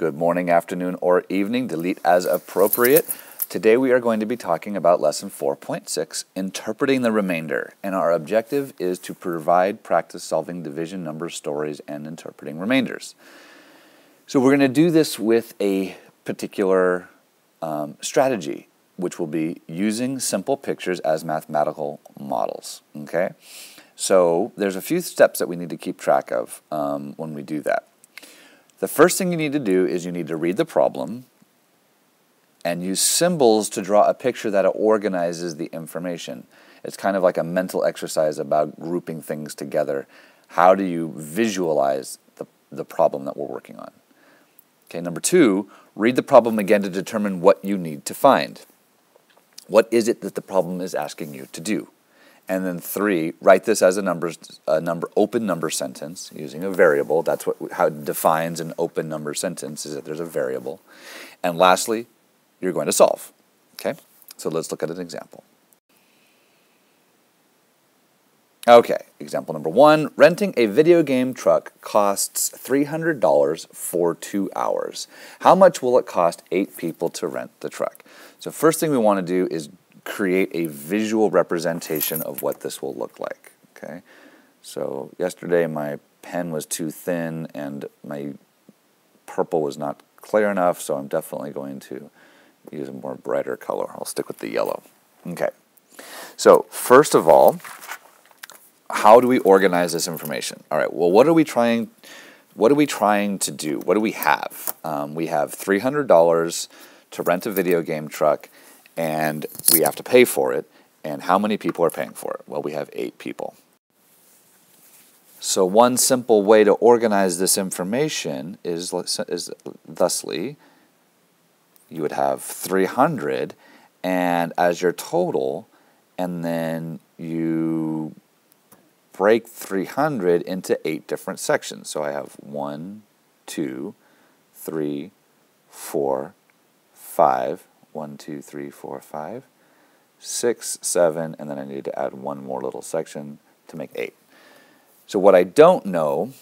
Good morning, afternoon, or evening. Delete as appropriate. Today we are going to be talking about lesson 4.6, Interpreting the Remainder. And our objective is to provide practice solving division number stories and interpreting remainders. So we're going to do this with a particular strategy, which will be using simple pictures as mathematical models. Okay? So there's a few steps that we need to keep track of when we do that. The first thing you need to do is you need to read the problem and use symbols to draw a picture that organizes the information. It's kind of like a mental exercise about grouping things together. How do you visualize the problem that we're working on? Okay, number two, read the problem again to determine what you need to find. What is it that the problem is asking you to do? And then three, write this as a open number sentence using a variable. That's how it defines an open number sentence, is that there's a variable. And lastly, you're going to solve. Okay, so let's look at an example. Okay, example number one, renting a video game truck costs $300 for 2 hours. How much will it cost 8 people to rent the truck? So first thing we want to do is create a visual representation of what this will look like. Okay, so yesterday my pen was too thin and my purple was not clear enough, so I'm definitely going to use a more brighter color. I'll stick with the yellow. Okay, so first of all, how do we organize this information? All right, well, what are we trying to do? What do we have? We have $300 to rent a video game truck, and we have to pay for it. And how many people are paying for it? Well, we have 8 people. So one simple way to organize this information is thusly, you would have 300 and as your total, and then you break 300 into 8 different sections. So I have 1, 2, 3, 4, 5. 1, 2, 3, 4, 5, 6, 7, and then I need to add one more little section to make 8. So what I don't know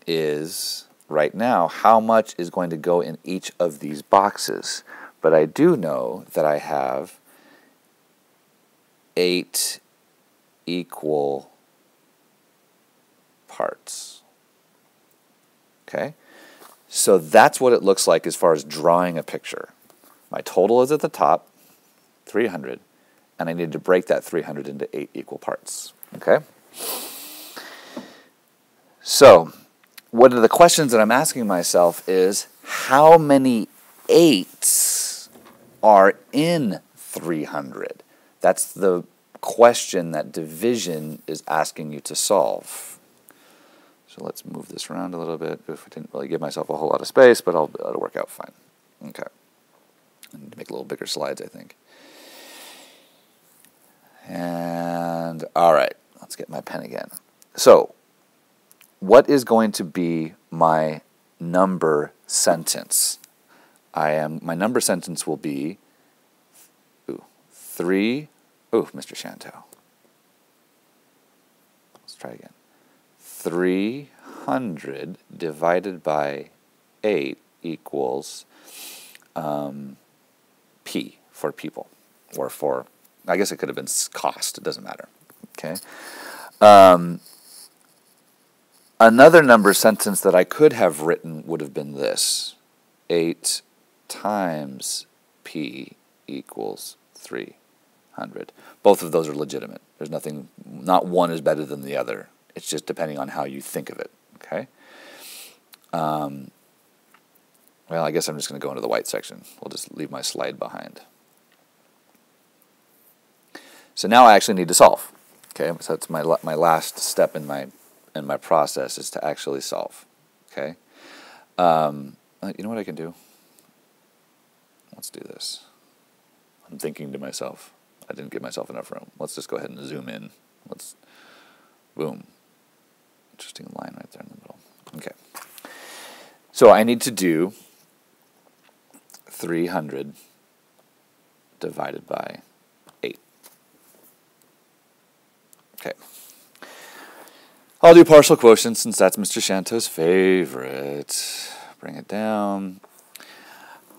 is, right now, how much is going to go in each of these boxes. But I do know that I have 8 equal parts. Okay? So that's what it looks like as far as drawing a picture. My total is at the top, 300, and I need to break that 300 into 8 equal parts. Okay? So, one of the questions that I'm asking myself is, how many 8s are in 300? That's the question that division is asking you to solve. So let's move this around a little bit. If I didn't really give myself a whole lot of space, but it'll work out fine. Okay. I need to make a little bigger slides, I think. And, all right, let's get my pen again. So, what is going to be my number sentence? My number sentence will be, Mr. Shanto. Let's try again. 300 divided by 8 equals P for people, or for, I guess it could have been cost, it doesn't matter. Okay. Another number sentence that I could have written would have been this: 8 times P equals 300. Both of those are legitimate. There's nothing, not one is better than the other. It's just depending on how you think of it. Okay. Well, I guess I'm just going to go into the white section. We'll just leave my slide behind. So now I actually need to solve. Okay, so that's my last step in my process, is to actually solve. Okay, you know what I can do? Let's do this. I'm thinking to myself, I didn't give myself enough room. Let's just go ahead and zoom in. Boom. Interesting line right there in the middle. Okay. So I need to do 300 divided by 8. Okay. I'll do partial quotient since that's Mr. Shanto's favorite. Bring it down.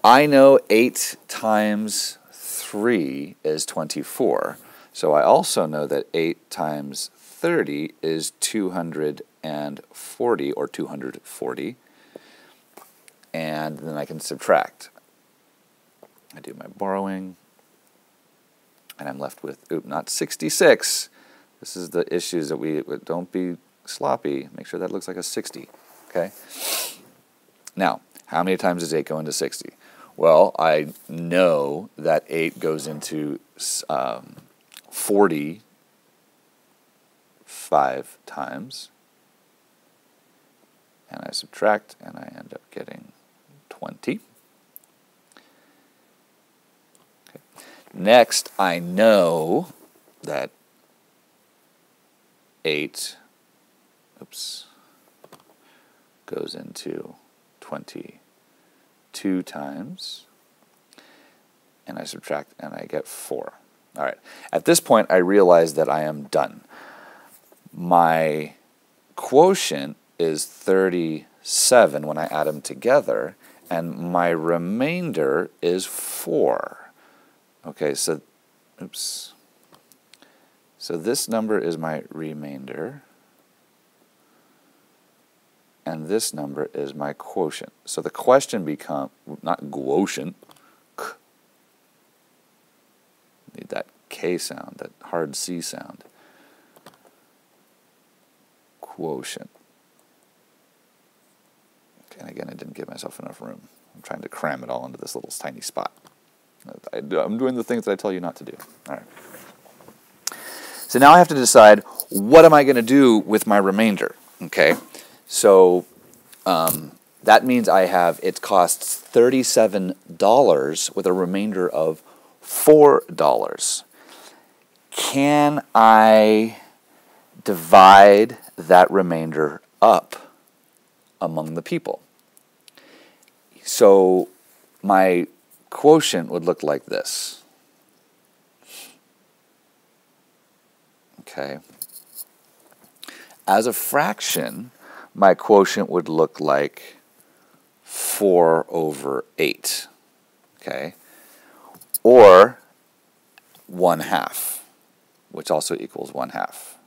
I know 8 times 3 is 24. So I also know that 8 times 30 is 240 or 240. And then I can subtract. I do my borrowing. And I'm left with, not 66. This is the issues that we, don't be sloppy. Make sure that looks like a 60, okay? Now, how many times does 8 go into 60? Well, I know that 8 goes into 45 times. And I subtract, and I end up getting 20. Next, I know that 8 goes into 22 times, and I subtract, and I get 4. All right. At this point, I realize that I am done. My quotient is 37 when I add them together, and my remainder is 4. Okay, so, so this number is my remainder, and this number is my quotient. So the question becomes, not quotient, need that K sound, that hard C sound. Quotient. Okay, and again, I didn't give myself enough room. I'm trying to cram it all into this little tiny spot. I'm doing the things that I tell you not to do. All right. So now I have to decide, what am I going to do with my remainder? Okay. So that means it costs $37 with a remainder of $4. Can I divide that remainder up among the people? So my quotient would look like this. Okay. As a fraction, my quotient would look like 4 over 8. Okay. Or 1/2, which also equals 1/2.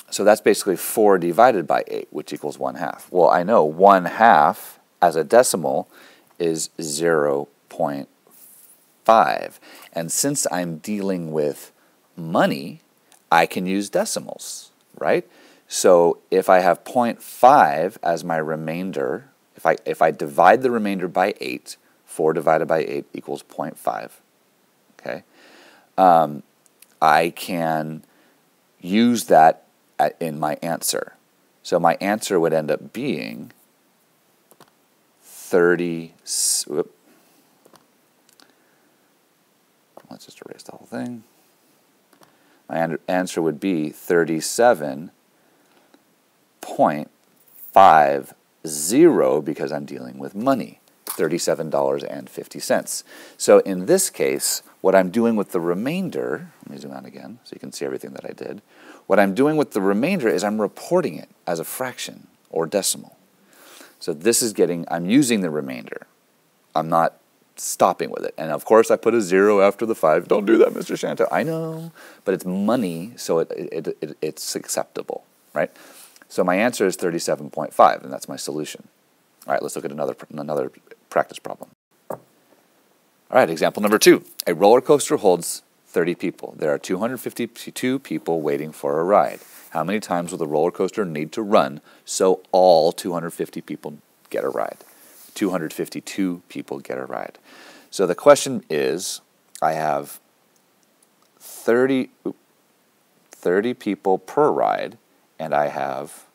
So that's basically 4 divided by 8, which equals 1/2. Well, I know 1/2 as a decimal is 0.5. And since I'm dealing with money, I can use decimals, right? So if I have 0.5 as my remainder, if I divide the remainder by 8, 4 divided by 8 equals 0.5, okay? I can use that in my answer. So my answer would end up being 30, let's just erase the whole thing. My answer would be 37.50 because I'm dealing with money, $37.50. So in this case, what I'm doing with the remainder, let me zoom out again so you can see everything that I did. What I'm doing with the remainder is I'm reporting it as a fraction or decimal. So this is I'm using the remainder. I'm not stopping with it. And of course I put a 0 after the 5. Don't do that, Mr. Shanto. I know. But it's money, so it's acceptable, right? So my answer is 37.5, and that's my solution. All right, let's look at another practice problem. All right, example number 2. A roller coaster holds 30 people. There are 252 people waiting for a ride. How many times will the roller coaster need to run so all 250 people get a ride? 252 people get a ride. So the question is, I have 30 people per ride, and I have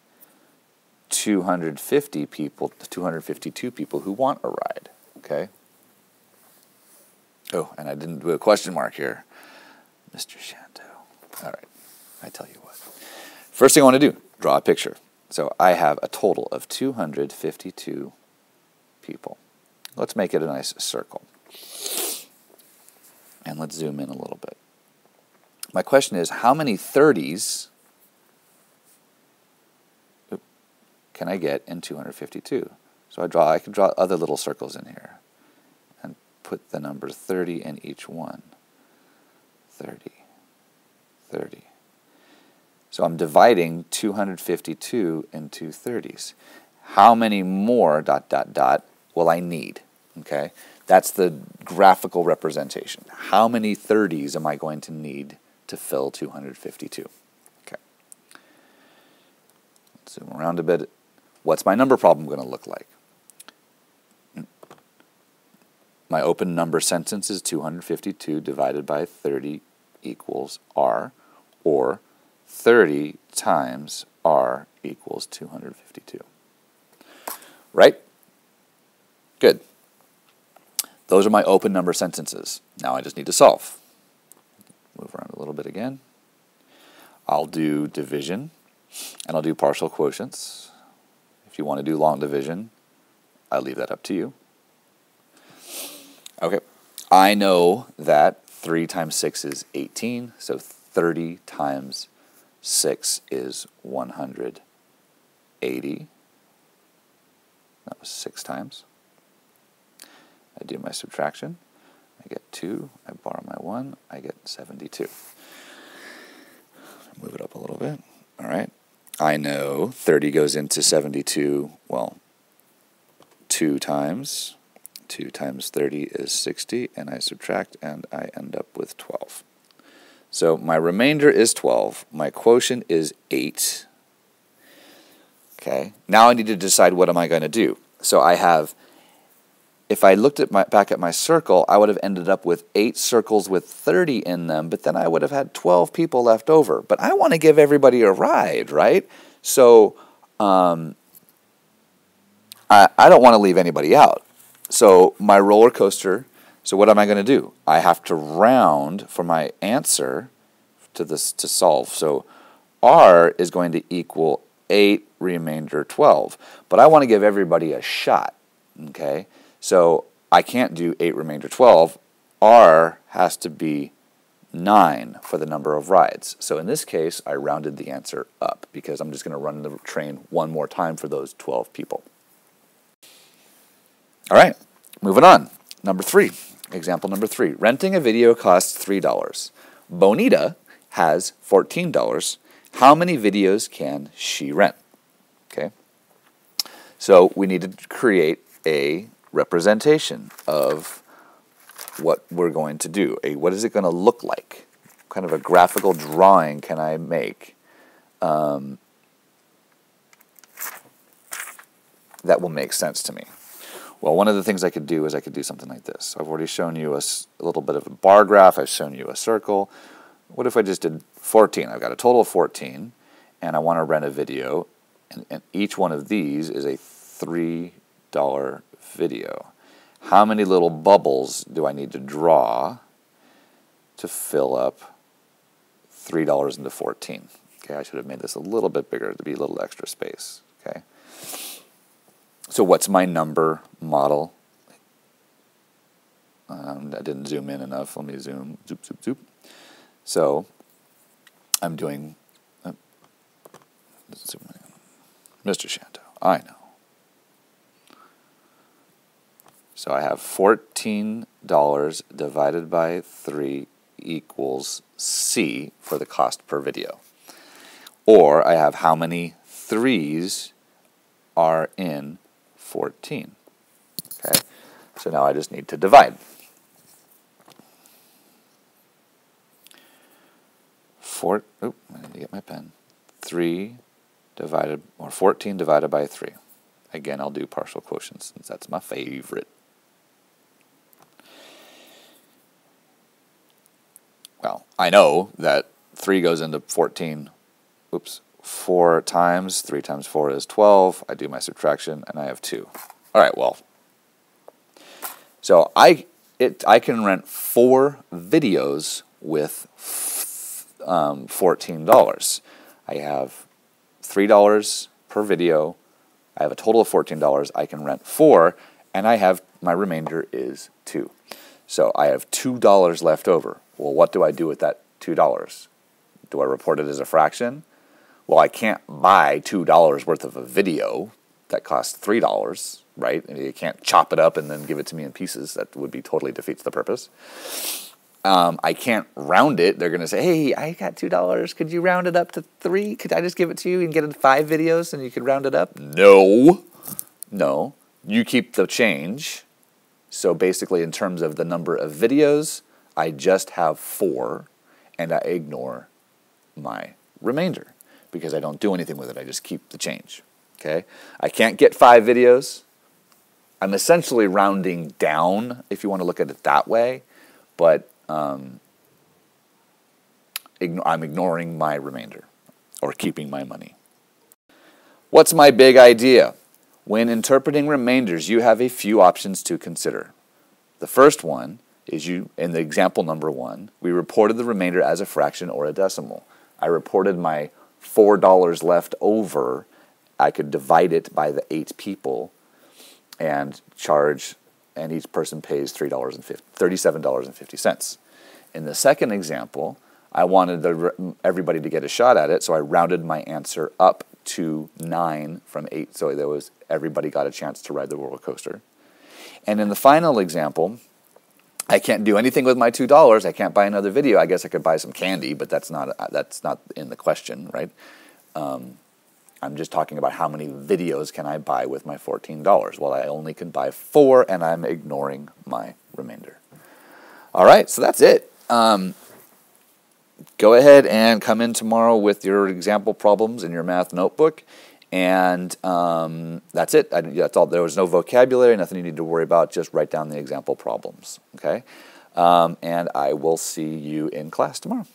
252 people who want a ride, okay? Oh, and I didn't do a question mark here. Mr. Shanto. All right, I tell you what. First thing I want to do, draw a picture. So I have a total of 252 people. Let's make it a nice circle. And let's zoom in a little bit. My question is, how many 30s can I get in 252? So I can draw other little circles in here and put the number 30 in each one. 30, 30. So I'm dividing 252 into 30s. How many more ... will I need? Okay, that's the graphical representation. How many 30s am I going to need to fill 252? Okay. Let's zoom around a bit. What's my number problem going to look like? My open number sentence is 252 divided by 30 equals R, or 30 times R equals 252. Right? Good. Those are my open number sentences. Now I just need to solve. Move around a little bit again. I'll do division, and I'll do partial quotients. If you want to do long division, I leave that up to you. Okay, I know that 3 times 6 is 18, so 30 times 6 is 180. That was 6 times. I do my subtraction. I get 2. I borrow my 1. I get 72. Move it up a little bit. All right. I know 30 goes into 72, well, 2 times. 2 times 30 is 60, and I subtract, and I end up with 12. So my remainder is 12. My quotient is 8. Okay. Now I need to decide what am I going to do. So I have, if I looked at back at my circle, I would have ended up with 8 circles with 30 in them, but then I would have had 12 people left over. But I want to give everybody a ride, right? So I don't want to leave anybody out. So my roller coaster, so what am I going to do? I have to round for my answer to solve. So R is going to equal 8 remainder 12. But I want to give everybody a shot, okay? So I can't do 8 remainder 12. R has to be 9 for the number of rides. So in this case, I rounded the answer up because I'm just going to run the train one more time for those 12 people. All right, moving on. Number 3, example number 3. Renting a video costs $3. Bonita has $14. How many videos can she rent? Okay, so we need to create a representation of what we're going to do. What is it going to look like? What kind of a graphical drawing can I make that will make sense to me? Well, one of the things I could do is I could do something like this. I've already shown you a little bit of a bar graph. I've shown you a circle. What if I just did 14? I've got a total of 14, and I want to rent a video, and each one of these is a $3 video. How many little bubbles do I need to draw to fill up $3 into 14? Okay, I should have made this a little bit bigger to be a little extra space. Okay. So what's my number model? I didn't zoom in enough. Let me zoom. Zoop, zoop, zoop. So I'm doing Mr. Shanto. I know. So I have $14 divided by 3 equals C for the cost per video. Or I have how many 3s are in 14. Okay, so now I just need to divide. 4, I need to get my pen. 14 divided by 3. Again, I'll do partial quotients since that's my favorite. Well, I know that 3 goes into 14. Oops. 4 times 3 times 4 is 12. I do my subtraction, and I have 2. All right, well, so I can rent 4 videos with $14. I have $3 per video. I have a total of $14. I can rent 4, and my remainder is 2. So I have $2 left over. Well, what do I do with that $2? Do I report it as a fraction? Well, I can't buy $2 worth of a video. that costs $3, right? And you can't chop it up and then give it to me in pieces. That would be totally defeats the purpose. I can't round it. They're going to say, hey, I got $2. Could you round it up to 3? Could I just give it to you and get in 5 videos and you could round it up? No. No. You keep the change. So basically, in terms of the number of videos, I just have 4, and I ignore my remainder because I don't do anything with it. I just keep the change. Okay? I can't get 5 videos. I'm essentially rounding down, if you want to look at it that way, but I'm ignoring my remainder or keeping my money. What's my big idea? When interpreting remainders, you have a few options to consider. The first one is in the example number 1, we reported the remainder as a fraction or a decimal. I reported my $4 left over. I could divide it by the 8 people and charge, and each person pays $37.50. In the second example, I wanted everybody to get a shot at it, so I rounded my answer up to 9 from 8, so everybody got a chance to ride the roller coaster. And in the final example, I can't do anything with my $2. I can't buy another video. I guess I could buy some candy, but that's not in the question, right? I'm just talking about how many videos can I buy with my $14. Well, I only can buy 4, and I'm ignoring my remainder. All right, so that's it. Go ahead and come in tomorrow with your example problems in your math notebook, and that's it. That's all. There was no vocabulary, nothing you need to worry about. Just write down the example problems, okay? And I will see you in class tomorrow.